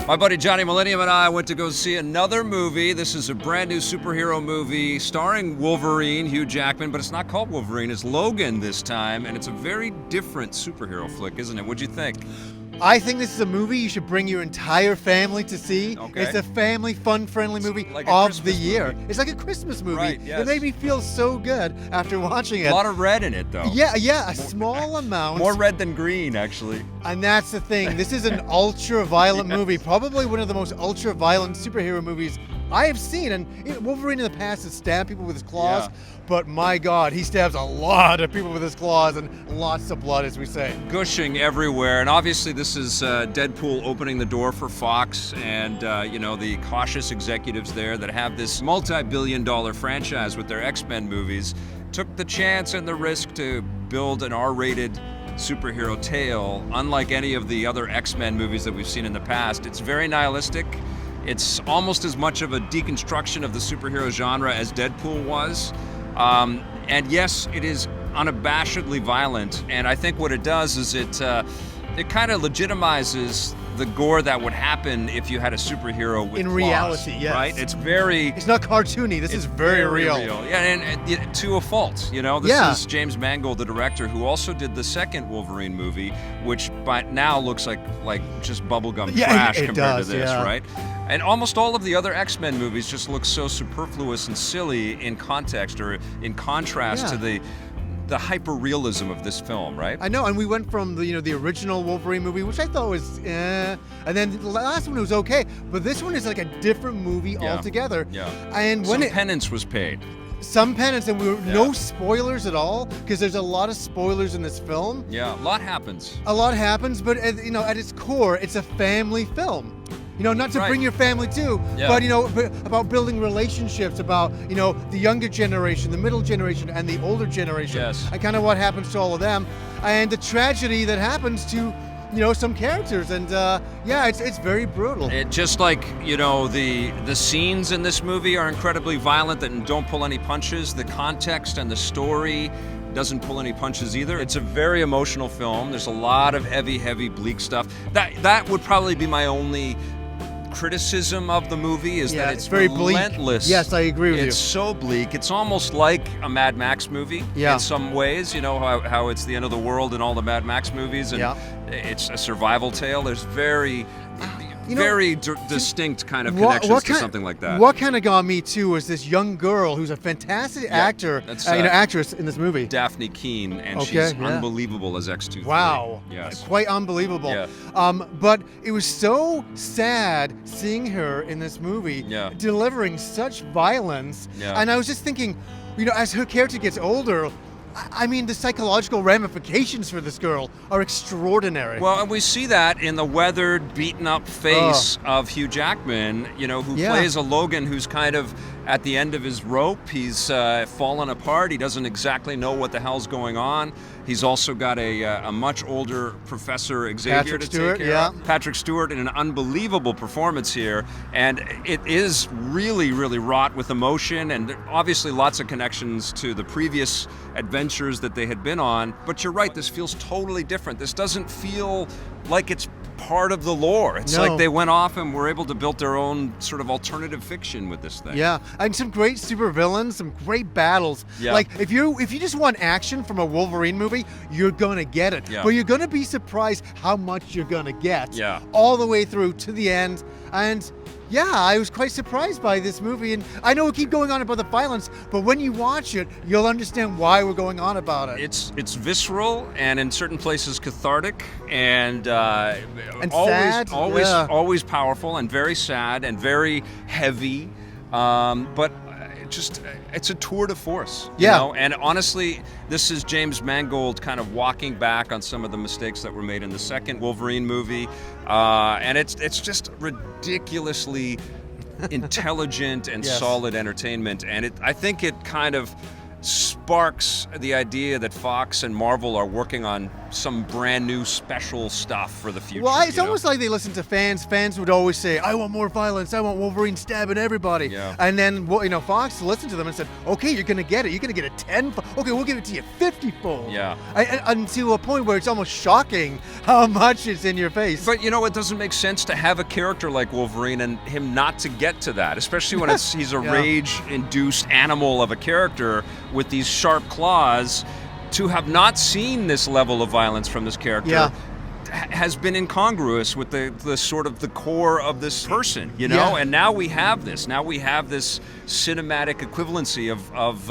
My buddy Johnny Millennium and I went to go see another movie. This is a brand new superhero movie starring Wolverine, Hugh Jackman, but it's not called Wolverine, it's Logan this time, and it's a very different superhero flick, isn't it? What'd you think? I think this is a movie you should bring your entire family to see. Okay. It's a family, fun-friendly movie like of the year. It's like a Christmas movie. Right, yes. It made me feel so good after watching it. A lot of red in it, though. Yeah, a small amount. More red than green, actually. And that's the thing. This is an ultra-violent movie. Probably one of the most ultra-violent superhero movies I have seen. And Wolverine in the past has stabbed people with his claws. Yeah. But my God, he stabs a lot of people with his claws and lots of blood, as we say. Gushing everywhere, and obviously this is Deadpool opening the door for Fox and the cautious executives there that have this multi-billion-dollar franchise with their X-Men movies took the chance and the risk to build an R-rated superhero tale, unlike any of the other X-Men movies that we've seen in the past. It's very nihilistic. It's almost as much of a deconstruction of the superhero genre as Deadpool was. And yes, it is unabashedly violent, and I think what it does is it kind of legitimizes the gore that would happen if you had a superhero with in claws, reality, yes. right? It's not cartoony. This is very real. Yeah, and to a fault. This is James Mangold, the director, who also did the second Wolverine movie, which by now looks like just bubblegum trash compared to this, right? And almost all of the other X-Men movies just look so superfluous and silly in context or in contrast to the hyper-realism of this film, right? I know, and we went from the original Wolverine movie, which I thought was and then the last one was okay, but this one is like a different movie altogether. Yeah. And when penance was paid. Some penance, and no spoilers at all, because there's a lot of spoilers in this film. Yeah, a lot happens. A lot happens, but at its core, it's a family film. Not to bring your family too, but about building relationships, about the younger generation, the middle generation, and the older generation. Yes. And kind of what happens to all of them, and the tragedy that happens to some characters, and it's very brutal. It just like the scenes in this movie are incredibly violent and don't pull any punches. The context and the story doesn't pull any punches either. It's a very emotional film. There's a lot of heavy, bleak stuff. That would probably be my only criticism of the movie, is that it's very relentless. Bleak. Yes, I agree with you. It's so bleak. It's almost like a Mad Max movie in some ways. How it's the end of the world in all the Mad Max movies, and it's a survival tale. There's very distinct kind of connections to something like that. What kind of got me too was this young girl who's a fantastic actress in this movie. Dafne Keen, and she's unbelievable as X-23. Wow, quite unbelievable. Yeah. But it was so sad seeing her in this movie delivering such violence. Yeah. And I was just thinking, as her character gets older, I mean, the psychological ramifications for this girl are extraordinary. Well, and we see that in the weathered, beaten-up face of Hugh Jackman, who plays a Logan who's kind of at the end of his rope. He's fallen apart. He doesn't exactly know what the hell's going on. He's also got a much older Professor Xavier to take care of. Patrick Stewart in an unbelievable performance here. And it is really, really wrought with emotion, and obviously lots of connections to the previous adventures that they had been on. But you're right, this feels totally different. This doesn't feel like it's part of the lore. It's like they went off and were able to build their own sort of alternative fiction with this thing. Yeah, and some great super villains, some great battles. Yeah. Like if you just want action from a Wolverine movie, you're gonna get it. Yeah. But you're gonna be surprised how much you're gonna get. Yeah. All the way through to the end. And I was quite surprised by this movie, and I know we keep going on about the violence, but when you watch it, you'll understand why we're going on about it. It's visceral, and in certain places cathartic, and sad. always powerful, and very sad, and very heavy. But it's a tour de force. You know? And honestly, this is James Mangold kind of walking back on some of the mistakes that were made in the second Wolverine movie, and it's just ridiculously intelligent and solid entertainment, and I think it kind of sparks the idea that Fox and Marvel are working on some brand new special stuff for the future. Well, it's almost like they listen to fans. Fans would always say, I want more violence. I want Wolverine stabbing everybody. Yeah. And then, Fox listened to them and said, okay, you're going to get it. You're going to get it 10-fold. Okay, we'll give it to you 50-fold. Yeah. And to a point where it's almost shocking how much it's in your face. But, it doesn't make sense to have a character like Wolverine and him not to get to that, especially when he's a rage-induced animal of a character with these sharp claws. To have not seen this level of violence from this character has been incongruous with the sort of the core of this person, Yeah. And now we have this. Now we have this cinematic equivalency of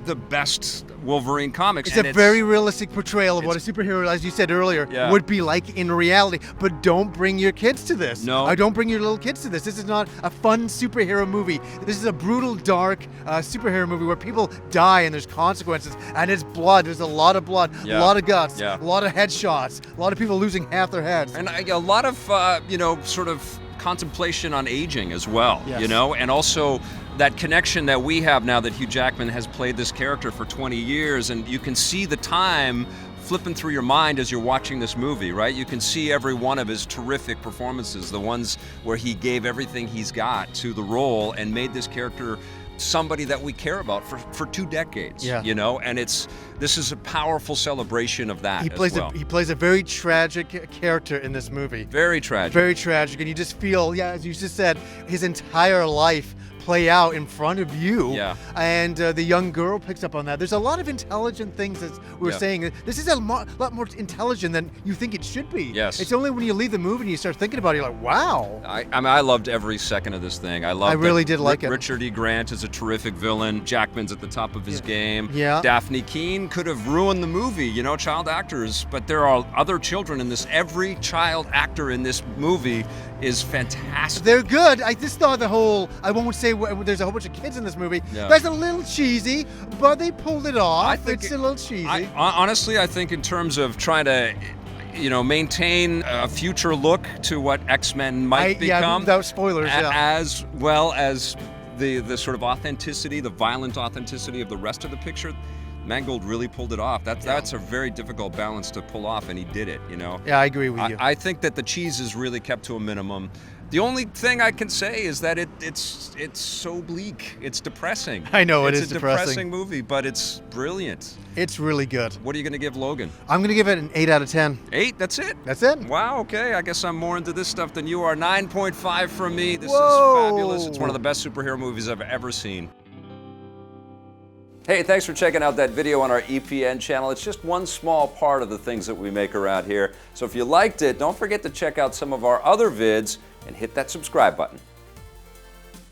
the best Wolverine comics. It's a very realistic portrayal of what a superhero, as you said earlier, would be like in reality. But don't bring your kids to this. No. Don't bring your little kids to this. This is not a fun superhero movie. This is a brutal, dark superhero movie where people die and there's consequences and it's blood. There's a lot of blood, a lot of guts, a lot of headshots, a lot of people losing half their heads. And a lot of, sort of contemplation on aging as well, and also that connection that we have now that Hugh Jackman has played this character for 20 years, and you can see the time flipping through your mind as you're watching this movie, right? You can see every one of his terrific performances, the ones where he gave everything he's got to the role and made this character somebody that we care about for 2 decades, and this is a powerful celebration of that. He plays a very tragic character in this movie. Very tragic. Very tragic, and you just feel, as you just said, his entire life play out in front of you. Yeah. And the young girl picks up on that. There's a lot of intelligent things, as we were saying. This is a lot more intelligent than you think it should be. Yes. It's only when you leave the movie and you start thinking about it, you're like, wow. I loved every second of this thing. I really did like it. Richard E. Grant is a terrific villain. Jackman's at the top of his game. Yeah. Dafne Keen could have ruined the movie, child actors, but there are other children in this. Every child actor in this movie is fantastic. They're good. I just thought I won't say there's a whole bunch of kids in this movie. Yeah. That's a little cheesy, but they pulled it off. It's a little cheesy. Honestly, I think in terms of trying to maintain a future look to what X-Men might become. Yeah, without spoilers, as well as the sort of authenticity, the violent authenticity of the rest of the picture. Mangold really pulled it off. That's a very difficult balance to pull off, and he did it, Yeah, I agree with you. I think that the cheese is really kept to a minimum. The only thing I can say is that it's so bleak. It's depressing. I know, it's it is a depressing movie, but it's brilliant. It's really good. What are you going to give Logan? I'm going to give it an 8 out of 10. 8? That's it? That's it. Wow, okay. I guess I'm more into this stuff than you are. 9.5 from me. This Whoa. is fabulous. It's one of the best superhero movies I've ever seen. Hey, thanks for checking out that video on our EPN channel. It's just one small part of the things that we make around here. So if you liked it, don't forget to check out some of our other vids and hit that subscribe button.